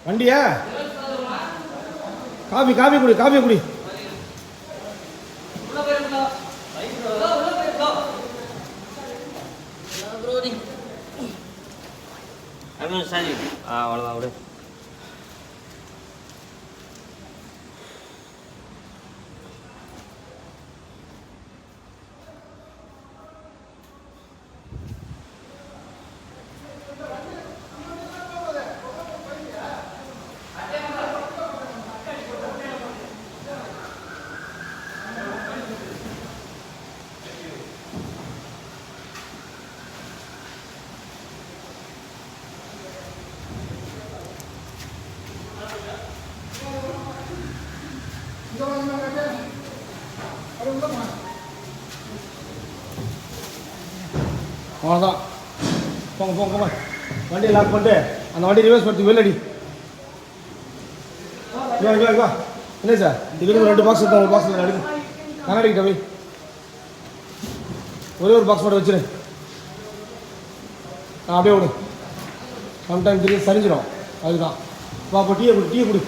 வண்டியா coffee coffee குடி coffee குடி. அவ்வளோதான் விடு. அவ்வளோதான். போங்க போங்க போங்க. வண்டியை லாக் பண்ணிட்டு அந்த வண்டி ரிவர்ஸ் பண்ணி வெளிலடி. வா வா வா. இல்லை சார் இந்த வீடு 2 பாக்ஸ் எடுத்து ஒரு பாக்ஸ் எடுத்து கண்ணாடிக்கிட்ட போய் ஒரே ஒரு பாக்ஸ் மட்டும் வச்சுரு. அப்படியே விடு. சம்டைம் திடீர்னு சரிஞ்சிடும். அதுதான் வா. இப்போ டீயை கொடு.